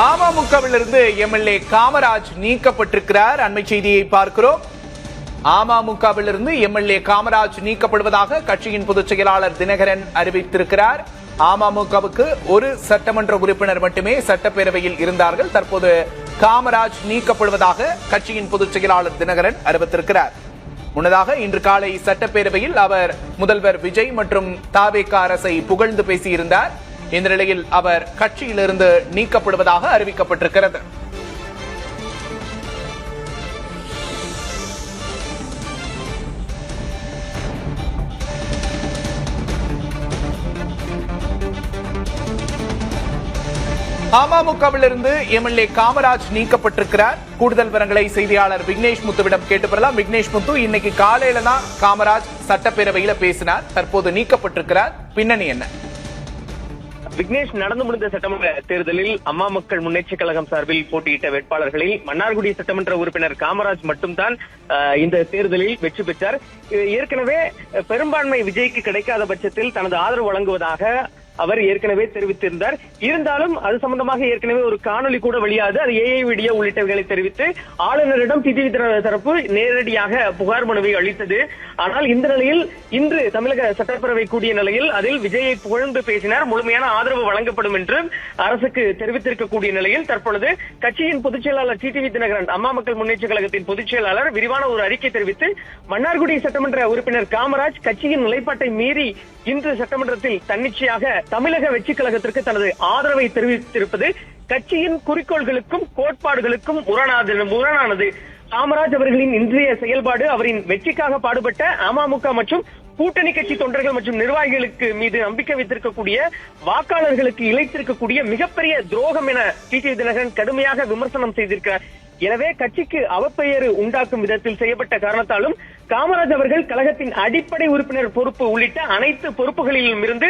அமமுகவிலிருந்து MLA Kamaraj நீக்கப்பட்டிருக்கிறார். அண்மை செய்தியை பார்க்கிறோம். அமமுகவிலிருந்து எம்எல்ஏ காமராஜ் நீக்கப்படுவதாக கட்சியின் பொதுச் செயலாளர் தினகரன் அறிவித்திருக்கிறார். அமமுகவுக்கு ஒரு சட்டமன்ற உறுப்பினர் மட்டுமே சட்டப்பேரவையில் இருந்தார்கள். தற்போது காமராஜ் நீக்கப்படுவதாக கட்சியின் பொதுச் செயலாளர் தினகரன் அறிவித்திருக்கிறார். முன்னதாக இன்று காலை சட்டப்பேரவையில் அவர் முதல்வர் விஜய் மற்றும் தவேக அரசை புகழ்ந்து பேசியிருந்தார். இந்த நிலையில் அவர் கட்சியிலிருந்து நீக்கப்படுவதாக அறிவிக்கப்பட்டிருக்கிறது. அமமுகவிலிருந்து எம்எல்ஏ காமராஜ் நீக்கப்பட்டிருக்கிறார். கூடுதல் விவரங்களை செய்தியாளர் விக்னேஷ் முத்துவிடம் கேட்டு பெறலாம். விக்னேஷ் முத்து, இன்னைக்கு காலையில தான் காமராஜ் சட்டப்பேரவையில பேசினார். தற்போது நீக்கப்பட்டிருக்கிறார். பின்னணி என்ன? விக்னேஷ், நடந்து முடிந்த சட்டமன்ற தேர்தலில் அம்மா மக்கள் முன்னேற்றக் கழகம் சார்பில் போட்டியிட்ட வேட்பாளர்களில் மன்னார்குடி சட்டமன்ற உறுப்பினர் காமராஜ் மட்டும்தான் இந்த தேர்தலில் வெற்றி பெற்றார். ஏற்கனவே பெரும்பான்மை விஜய்க்கு கிடைக்காத பட்சத்தில் தனது ஆதரவு வழங்குவதாக அவர் ஏற்கனவே தெரிவித்திருந்தார். இருந்தாலும் அது சம்பந்தமாக ஏற்கனவே ஒரு காணொலி கூட வெளியாது. அது ஏஐ வீடியோ உள்ளிட்டவைகளை தெரிவித்து ஆளுநரிடம் டிடிவி தரப்பு நேரடியாக புகார் மனுவை அளித்தது. ஆனால் இந்த நிலையில் இன்று தமிழக சட்டப்பேரவை கூடிய நிலையில் அதில் விஜயை புகழ்ந்து பேசினார். முழுமையான ஆதரவு வழங்கப்படும் என்று அரசுக்கு தெரிவித்திருக்கக்கூடிய நிலையில் தற்பொழுது கட்சியின் பொதுச் செயலாளர் டிடிவி தினகரன், அம்மா மக்கள் முன்னேற்ற கழகத்தின் பொதுச் செயலாளர், விரிவான ஒரு அறிக்கை தெரிவித்து மன்னார்குடி சட்டமன்ற உறுப்பினர் காமராஜ் கட்சியின் நிலைப்பாட்டை மீறி இன்று சட்டமன்றத்தில் தன்னிச்சையாக தமிழக வெற்றி கழகத்திற்கு தனது ஆதரவை தெரிவித்திருப்பது கட்சியின் குறிக்கோள்களுக்கும் கோட்பாடுகளுக்கும் முரணானது. காமராஜ் அவர்களின் இன்றைய செயல்பாடு அவரின் வெற்றிக்காக பாடுபட்ட அமமுக மற்றும் கூட்டணி கட்சி தொண்டர்கள் மற்றும் நிர்வாகிகளுக்கு மீது நம்பிக்கை வைத்திருக்கக்கூடிய வாக்காளர்களுக்கு இழைத்திருக்கக்கூடிய மிகப்பெரிய துரோகம் என டிடிவி தினகரன் கடுமையாக விமர்சனம் செய்திருக்கிறார். எனவே கட்சிக்கு அவப்பெயர் உண்டாக்கும் விதத்தில் செய்யப்பட்ட காரணத்தாலும் காமராஜ் அவர்கள் கழகத்தின் அடிப்படை உறுப்பினர் பொறுப்பு உள்ளிட்ட அனைத்து பொறுப்புகளிலும் இருந்து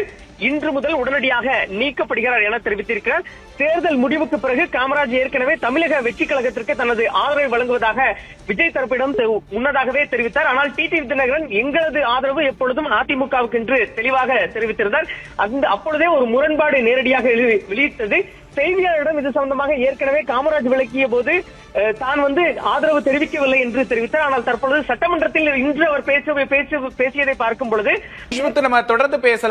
இன்று முதல் உடனடியாக நீக்கப்படுகிறார் என தெரிவித்திருக்கிறார். தேர்தல் முடிவுக்கு பிறகு காமராஜ் ஏற்கனவே தமிழக வெற்றி கழகத்திற்கு தனது ஆதரவை வழங்குவதாக விஜய் தரப்பிடம் முன்னதாகவே தெரிவித்தார். ஆனால் டிடிவி தினகரன் எங்களது ஆதரவு எப்பொழுதும் அதிமுகவுக்கு என்று தெளிவாக தெரிவித்திருந்தார். அப்பொழுதே ஒரு முரண்பாடு நேரடியாக வெளியிட்டது. செய்தியாளரிடம் இது சம்பந்தமாக ஏற்கனவே காமராஜ் விளக்கிய போது தான் ஆதரவு தெரிவிக்கவில்லை என்று தெரிவித்தார். ஆனால் தற்பொழுது சட்டமன்றத்தில் இன்று அவர் பேசியதை பார்க்கும் பொழுது நம்ம தொடர்ந்து பேசலாம்.